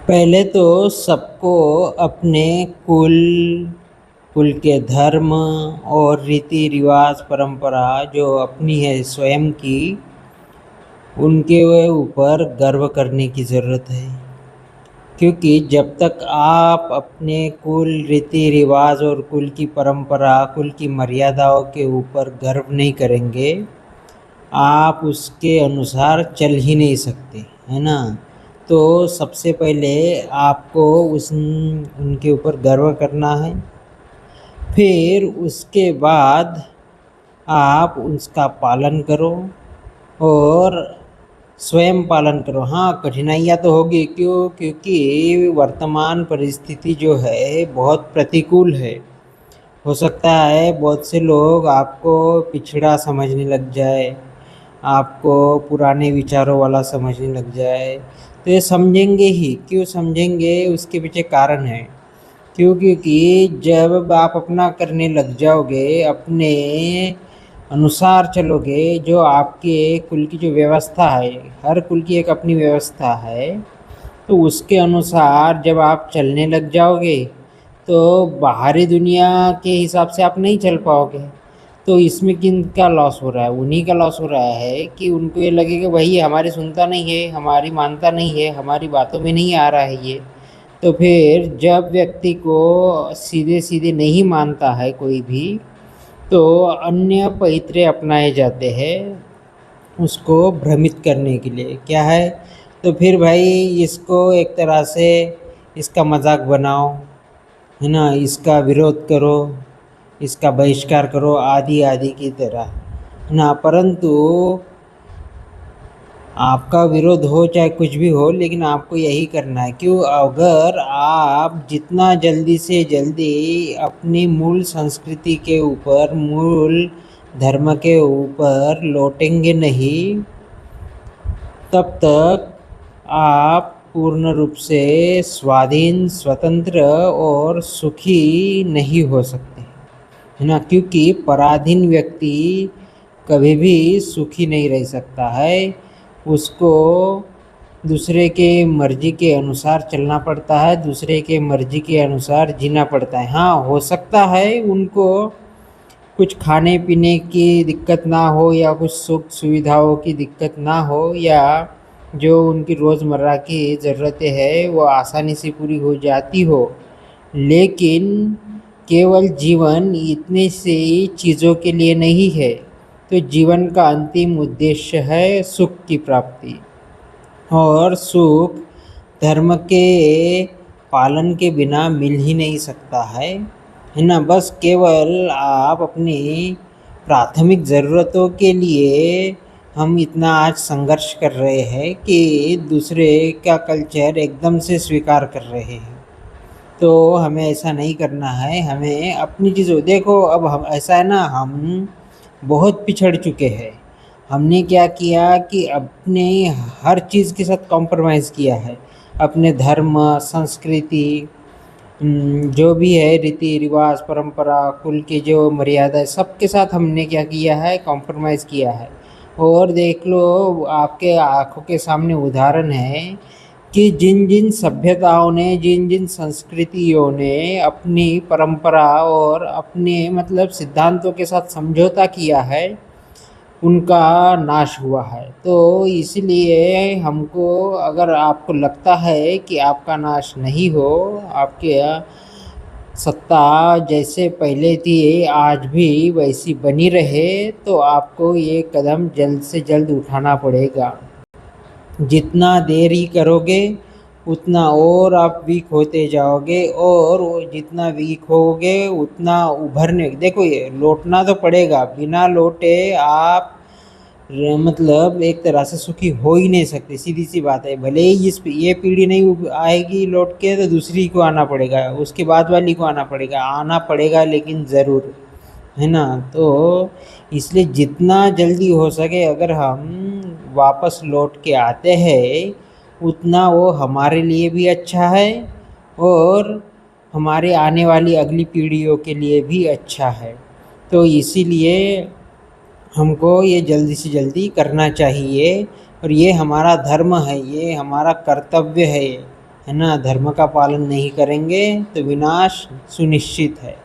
पहले तो सबको अपने कुल कुल के धर्म और रीति रिवाज परंपरा जो अपनी है स्वयं की, उनके ऊपर गर्व करने की ज़रूरत है। क्योंकि जब तक आप अपने कुल रीति रिवाज और कुल की परंपरा, कुल की मर्यादाओं के ऊपर गर्व नहीं करेंगे, आप उसके अनुसार चल ही नहीं सकते, है ना। तो सबसे पहले आपको उनके ऊपर गर्व करना है। फिर उसके बाद आप उसका पालन करो और स्वयं पालन करो। हाँ, कठिनाइयाँ तो होगी, क्यों? क्योंकि वर्तमान परिस्थिति जो है बहुत प्रतिकूल है। हो सकता है बहुत से लोग आपको पिछड़ा समझने लग जाए, आपको पुराने विचारों वाला समझने लग जाए। तो ये समझेंगे ही, क्यों समझेंगे? उसके पीछे कारण है। क्यों? क्योंकि जब आप अपना करने लग जाओगे, अपने अनुसार चलोगे, जो आपके कुल की जो व्यवस्था है, हर कुल की एक अपनी व्यवस्था है, तो उसके अनुसार जब आप चलने लग जाओगे तो बाहरी दुनिया के हिसाब से आप नहीं चल पाओगे। तो इसमें किन का लॉस हो रहा है? उन्हीं का लॉस हो रहा है कि उनको ये लगेगा भाई हमारी सुनता नहीं है, हमारी मानता नहीं है, हमारी बातों में नहीं आ रहा है ये। तो फिर जब व्यक्ति को सीधे सीधे नहीं मानता है कोई भी, तो अन्य पैतरे अपनाए जाते हैं उसको भ्रमित करने के लिए। क्या है? तो फिर भाई इसको एक तरह से इसका मजाक बनाओ, है ना, इसका विरोध करो, इसका बहिष्कार करो, आदि आदि की तरह, है ना। परंतु आपका विरोध हो चाहे कुछ भी हो, लेकिन आपको यही करना है। क्यों? अगर आप जितना जल्दी से जल्दी अपनी मूल संस्कृति के ऊपर, मूल धर्म के ऊपर लौटेंगे नहीं, तब तक आप पूर्ण रूप से स्वाधीन, स्वतंत्र और सुखी नहीं हो सकते, है ना। क्योंकि पराधीन व्यक्ति कभी भी सुखी नहीं रह सकता है। उसको दूसरे के मर्जी के अनुसार चलना पड़ता है, दूसरे के मर्जी के अनुसार जीना पड़ता है। हाँ, हो सकता है उनको कुछ खाने पीने की दिक्कत ना हो, या कुछ सुख सुविधाओं की दिक्कत ना हो, या जो उनकी रोज़मर्रा की ज़रूरतें हैं वो आसानी से पूरी हो जाती हो, लेकिन केवल जीवन इतनी सी चीज़ों के लिए नहीं है। तो जीवन का अंतिम उद्देश्य है सुख की प्राप्ति, और सुख धर्म के पालन के बिना मिल ही नहीं सकता है ना। बस केवल आप अपनी प्राथमिक ज़रूरतों के लिए हम इतना आज संघर्ष कर रहे हैं कि दूसरे का कल्चर एकदम से स्वीकार कर रहे हैं। तो हमें ऐसा नहीं करना है। हमें अपनी चीज़ों, देखो अब हम ऐसा है ना, हम बहुत पिछड़ चुके हैं। हमने क्या किया कि अपने हर चीज़ के साथ कॉम्प्रोमाइज़ किया है। अपने धर्म, संस्कृति, जो भी है रीति रिवाज, परंपरा, कुल की जो मर्यादा है, सबके साथ हमने क्या किया है? कॉम्प्रोमाइज़ किया है। और देख लो, आपके आँखों के सामने उदाहरण है कि जिन जिन सभ्यताओं ने, जिन जिन संस्कृतियों ने अपनी परंपरा और अपने मतलब सिद्धांतों के साथ समझौता किया है, उनका नाश हुआ है। तो इसलिए हमको, अगर आपको लगता है कि आपका नाश नहीं हो, आपके सत्ता जैसे पहले थी आज भी वैसी बनी रहे, तो आपको ये कदम जल्द से जल्द उठाना पड़ेगा। जितना देरी करोगे उतना और आप वीक होते जाओगे, और जितना वीक होगे उतना उभरने, देखो ये लौटना तो पड़ेगा। बिना लौटे आप मतलब एक तरह से सुखी हो ही नहीं सकते, सीधी सी बात है। भले ही ये पीढ़ी नहीं आएगी लौट के, तो दूसरी को आना पड़ेगा, उसके बाद वाली को आना पड़ेगा, लेकिन ज़रूर, है ना। तो इसलिए जितना जल्दी हो सके अगर हम वापस लौट के आते हैं, उतना वो हमारे लिए भी अच्छा है और हमारे आने वाली अगली पीढ़ियों के लिए भी अच्छा है। तो इसीलिए हमको ये जल्दी से जल्दी करना चाहिए, और ये हमारा धर्म है, ये हमारा कर्तव्य है, है ना, धर्म का पालन नहीं करेंगे तो विनाश सुनिश्चित है।